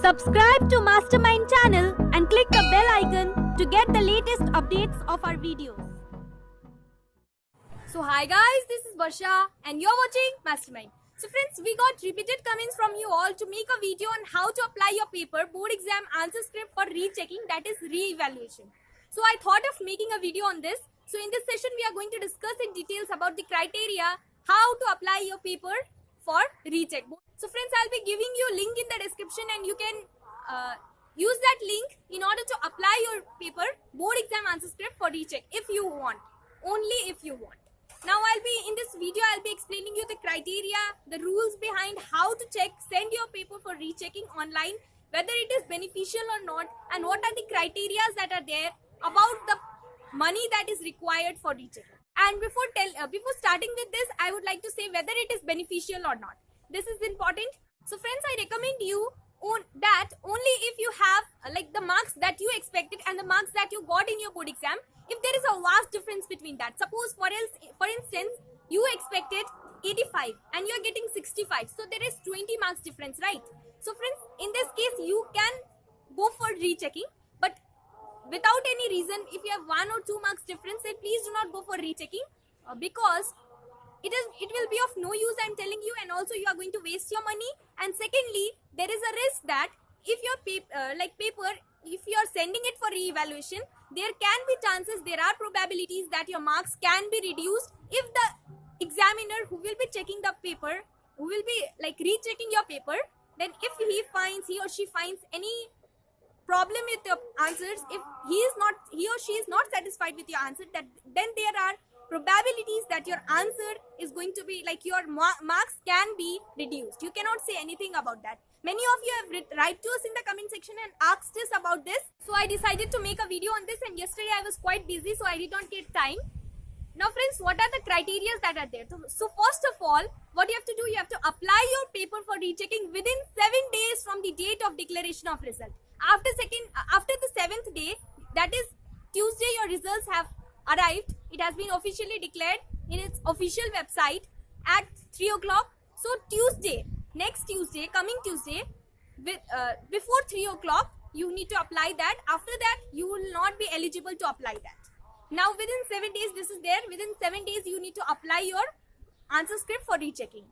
Subscribe to Mastermind channel and click the bell icon to get the latest updates of our videos. So hi guys, this is Barsha and you're watching Mastermind. So friends, we got repeated comments from you all to make a video on how to apply your paper board exam answer script for rechecking, that is re-evaluation. So I thought of making a video on this. So in this session we are going to discuss in details about the criteria, how to apply your paper for recheck. So friends, I'll be giving you a link in the description and you can use that link in order to apply your paper board exam answer script for recheck if you want, only if you want. Now in this video I'll be explaining you the criteria, the rules behind how to send your paper for rechecking online, whether it is beneficial or not, and what are the criteria that are there about the money that is required for rechecking. And before starting with this, I would like to say whether it is beneficial or not. This is important. So friends, I recommend you that only if you have like the marks that you expected and the marks that you got in your board exam, if there is a vast difference between that. Suppose for instance, you expected 85 and you are getting 65. So there is 20 marks difference, right? So friends, in this case, you can go for rechecking, but without any reason, if you have 1 or 2 marks difference, then please do not go for rechecking because it will be of no use, I'm telling you, and also you are going to waste your money. And secondly, there is a risk that if your paper, if you are sending it for re-evaluation, there can be chances, there are probabilities that your marks can be reduced if the examiner who will be checking the paper, who will be like rechecking your paper, then if he or she finds any problem with your answers, if he or she is not satisfied with your answer, then there are probabilities that your answer is going to be like your marks can be reduced. You cannot say anything about that. Many of you have write to us in the comment section and asked us about this. So I decided to make a video on this, and yesterday I was quite busy, so I did not get time. Now friends, what are the criteria that are there? So first of all, what you have to do, you have to apply your paper for rechecking within 7 days from the date of declaration of result. After the 7th day, that is Tuesday, your results have arrived. It has been officially declared in its official website at 3 o'clock. So Tuesday, next Tuesday, coming Tuesday, before 3 o'clock, you need to apply that. After that, you will not be eligible to apply that. Now within 7 days, this is there. Within 7 days, you need to apply your answer script for rechecking.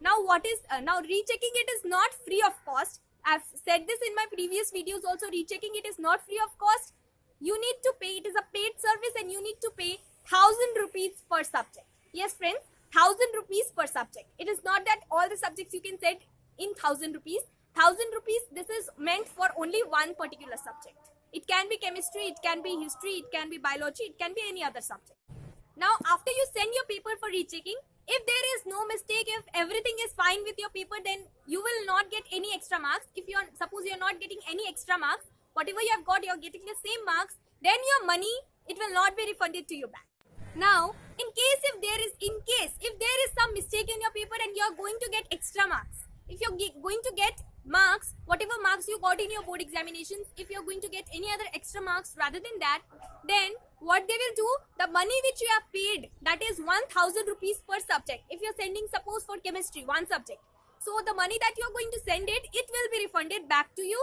Now now rechecking, it is not free of cost. I've said this in my previous videos also. Rechecking, it is not free of cost. You need to pay. It is a paid service and you need to pay 1,000 rupees per subject. Yes friends, 1,000 rupees per subject. It is not that all the subjects you can set in 1,000 rupees. 1,000 rupees, this is meant for only one particular subject. It can be chemistry, it can be history, it can be biology, it can be any other subject. Now after you send your paper for rechecking, if there is no mistake, if everything is fine with your paper, then you will not get any extra marks. If suppose you are not getting any extra marks, whatever you have got, you are getting the same marks, then your money, it will not be refunded to you back. Now, if there is some mistake in your paper and you are going to get extra marks, if you are going to get marks, whatever marks you got in your board examinations, if you are going to get any other extra marks rather than that, then what they will do, the money which you have paid, that is 1,000 rupees per subject. If you are sending, suppose for chemistry, one subject, so the money that you are going to send it will be refunded back to you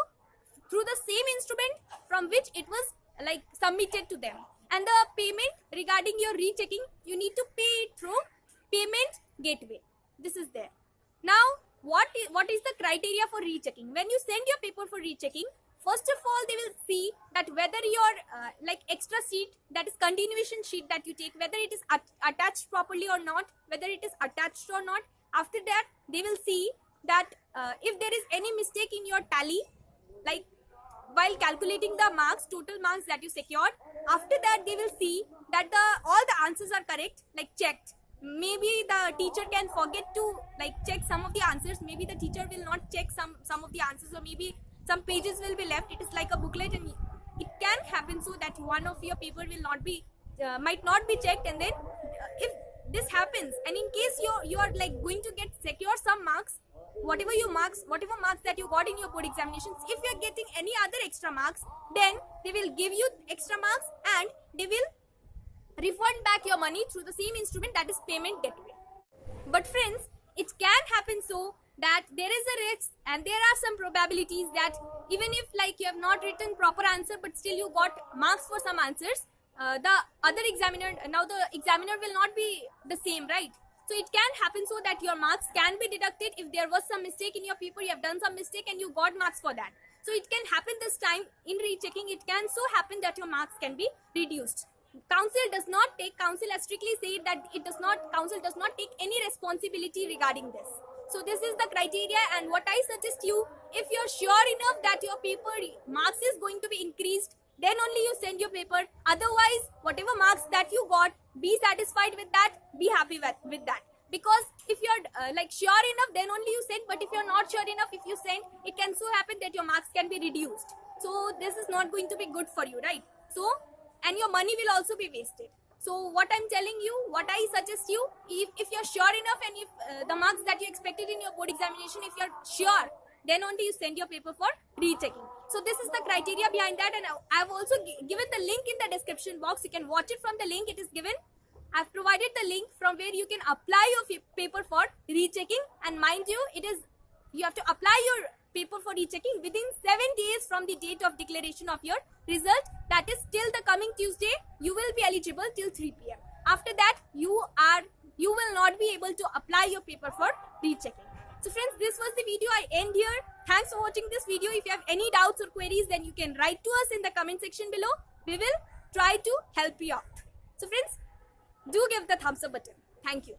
through the same instrument from which it was like submitted to them. And the payment regarding your rechecking, you need to pay it through payment gateway. This is there. Now, what is the criteria for rechecking? When you send your paper for rechecking, first of all, they will see that whether your like extra sheet, that is continuation sheet that you take, whether it is attached properly or not, whether it is attached or not. After that, they will see that if there is any mistake in your tally, like while calculating the marks, total marks that you secured, after that they will see that all the answers are correct, like checked. Maybe the teacher can forget to like check some of the answers. Maybe the teacher will not check some of the answers, or maybe some pages will be left. It is like a booklet, and it can happen so that one of your paper will not be might not be checked. And then if this happens, and in case you are like going to secure some marks, whatever marks that you got in your board examinations, if you are getting any other extra marks, then they will give you extra marks and they will refund back your money through the same instrument, that is payment gateway. But friends, it can happen so that there is a risk and there are some probabilities that even if like you have not written proper answer but still you got marks for some answers, the other examiner, now the examiner will not be the same, right? So it can happen so that your marks can be deducted if there was some mistake in your paper, you have done some mistake and you got marks for that. So it can happen this time in rechecking, it can so happen that your marks can be reduced. Council has strictly said that council does not take any responsibility regarding this. So this is the criteria, and what I suggest you, if you're sure enough that your paper marks is going to be increased, then only you send your paper. Otherwise, whatever marks that you got, be satisfied with that, be happy with that. Because if you're sure enough, then only you send. But if you're not sure enough, if you send, it can so happen that your marks can be reduced. So this is not going to be good for you, right? So, and your money will also be wasted. So what I'm telling you, what I suggest you, if you're sure enough and if the marks that you expected in your board examination, if you're sure, then only you send your paper for rechecking. So this is the criteria behind that, and I've also given the link in the description box. You can watch it from the link, it is given. I've provided the link from where you can apply your paper for rechecking, and mind you, you have to apply your paper for rechecking within 7 days from the date of declaration of your result. That is till the coming Tuesday. You will be eligible till 3 p.m. After that, you will not be able to apply your paper for rechecking. So friends, this was the video. I end here. Thanks for watching this video. If you have any doubts or queries, then you can write to us in the comment section below. We will try to help you out. So friends, do give the thumbs up button. Thank you.